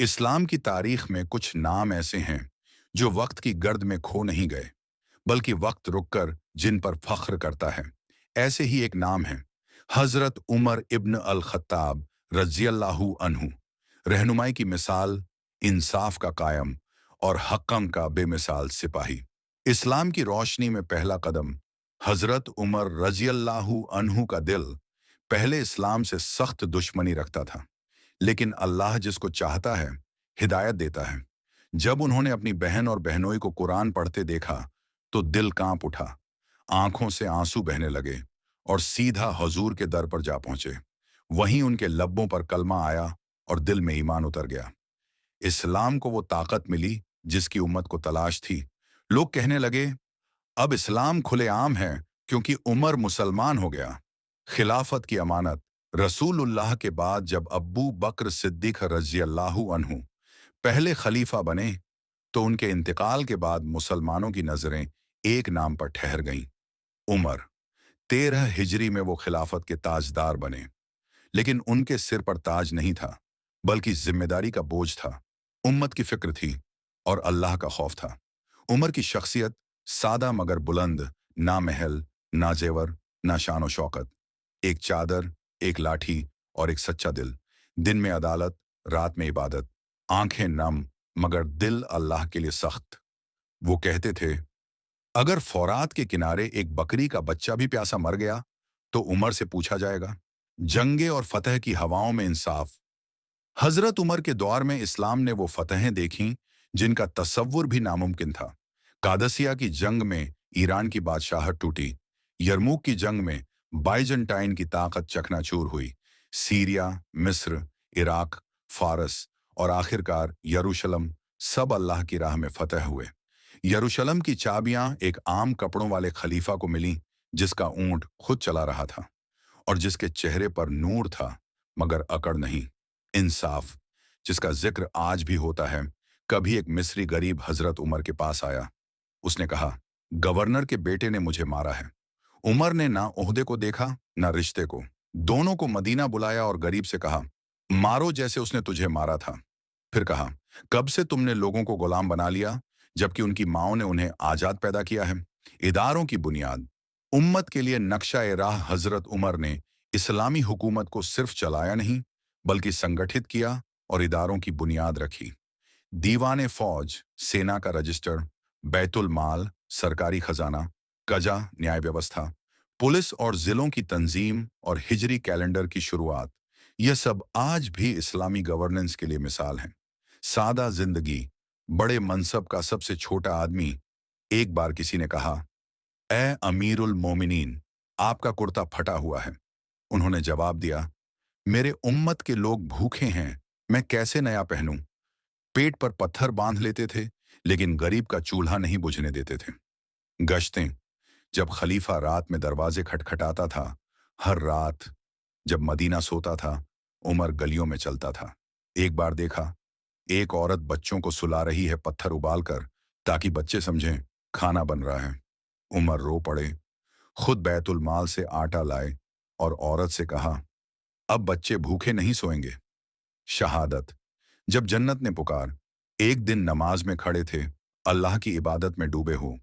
इस्लाम की तारीख में कुछ नाम ऐसे हैं जो वक्त की गर्द में खो नहीं गए, बल्कि वक्त रुककर जिन पर फख्र करता है। ऐसे ही एक नाम है हजरत उमर इब्न अल खत्ताब रज़ियल्लाहु अन्हु। रहनुमाई की मिसाल, इंसाफ का कायम और हक़म का बेमिसाल सिपाही। इस्लाम की रोशनी में पहला कदम। हजरत उमर रज़ियल्लाहु अन्हु का दिल पहले इस्लाम से सख्त दुश्मनी रखता था, लेकिन अल्लाह जिसको चाहता है हिदायत देता है। जब उन्होंने अपनी बहन और बहनोई को कुरान पढ़ते देखा तो दिल कांप उठा, आंखों से आंसू बहने लगे और सीधा हुजूर के दर पर जा पहुंचे। वहीं उनके लब्बों पर कलमा आया और दिल में ईमान उतर गया। इस्लाम को वो ताकत मिली जिसकी उम्मत को तलाश थी। लोग कहने लगे, अब इस्लाम खुलेआम है क्योंकि उमर मुसलमान हो गया। खिलाफत की अमानत। रसूलुल्लाह के बाद जब अब्बू बकर सिद्दीक रज़ियल्लाहु अन्हु पहले खलीफा बने तो उनके इंतकाल के बाद मुसलमानों की नजरें एक नाम पर ठहर गईं, उमर। 13 हिजरी में वो खिलाफत के ताजदार बने, लेकिन उनके सिर पर ताज नहीं था, बल्कि जिम्मेदारी का बोझ था। उम्मत की फिक्र थी और अल्लाह का खौफ था। उमर की शख्सियत सादा मगर बुलंद, ना महल, ना जेवर, ना शान शौकत। एक चादर, एक लाठी और एक सच्चा दिल। दिन में अदालत, रात में इबादत। आंखें नम मगर दिल अल्लाह के लिए सख्त। वो कहते थे, अगर फौरात के किनारे एक बकरी का बच्चा भी प्यासा मर गया तो उमर से पूछा जाएगा। जंगे और फतह की हवाओं में इंसाफ। हजरत उमर के दौर में इस्लाम ने वो फतहें देखीं जिनका तसव्वुर भी नामुमकिन था। कादसिया की जंग में ईरान की बादशाहत टूटी। यरमुक की जंग में बाइजेंटाइन की ताकत चकनाचूर हुई। सीरिया, मिस्र, इराक, फारस और आखिरकार यरूशलम, सब अल्लाह की राह में फतह हुए। यरूशलम की चाबियां एक आम कपड़ों वाले खलीफा को मिलीं जिसका ऊंट खुद चला रहा था और जिसके चेहरे पर नूर था मगर अकड़ नहीं। इंसाफ, जिसका जिक्र आज भी होता है। कभी एक मिस्री गरीब हजरत उमर के पास आया। उसने कहा, गवर्नर के बेटे ने मुझे मारा है। उमर ने ना ओहदे को देखा ना रिश्ते को। दोनों को मदीना बुलाया और गरीब से कहा, मारो जैसे उसने तुझे मारा था। फिर कहा, कब से तुमने लोगों को गुलाम बना लिया जबकि उनकी माओं ने उन्हें आजाद पैदा किया है। इदारों की बुनियाद। उम्मत के लिए नक्शा ए राह हजरत उमर ने इस्लामी हुकूमत को सिर्फ चलाया नहीं, बल्कि संगठित किया और इदारों की बुनियाद रखी। दीवाने फौज, सेना का रजिस्टर, बैतुल माल, सरकारी खजाना, कजा न्याय व्यवस्था, पुलिस और जिलों की तंजीम और हिजरी कैलेंडर की शुरुआत, यह सब आज भी इस्लामी गवर्नेंस के लिए मिसाल हैं। सादा जिंदगी। बड़े मनसब का सबसे छोटा आदमी। एक बार किसी ने कहा, ए अमीरुल मोमिनीन, आपका कुर्ता फटा हुआ है। उन्होंने जवाब दिया, मेरे उम्मत के लोग भूखे हैं, मैं कैसे नया पहनूं। पेट पर पत्थर बांध लेते थे, लेकिन गरीब का चूल्हा नहीं बुझने देते थे। गश्तें। जब खलीफा रात में दरवाजे खटखटाता था, हर रात जब मदीना सोता था, उमर गलियों में चलता था। एक बार देखा, एक औरत बच्चों को सुला रही है पत्थर उबालकर ताकि बच्चे समझें खाना बन रहा है। उमर रो पड़े, खुद बैतुल माल से आटा लाए और औरत से कहा, अब बच्चे भूखे नहीं सोएंगे। शहादत। जब जन्नत ने पुकार, एक दिन नमाज में खड़े थे, अल्लाह की इबादत में डूबे हो,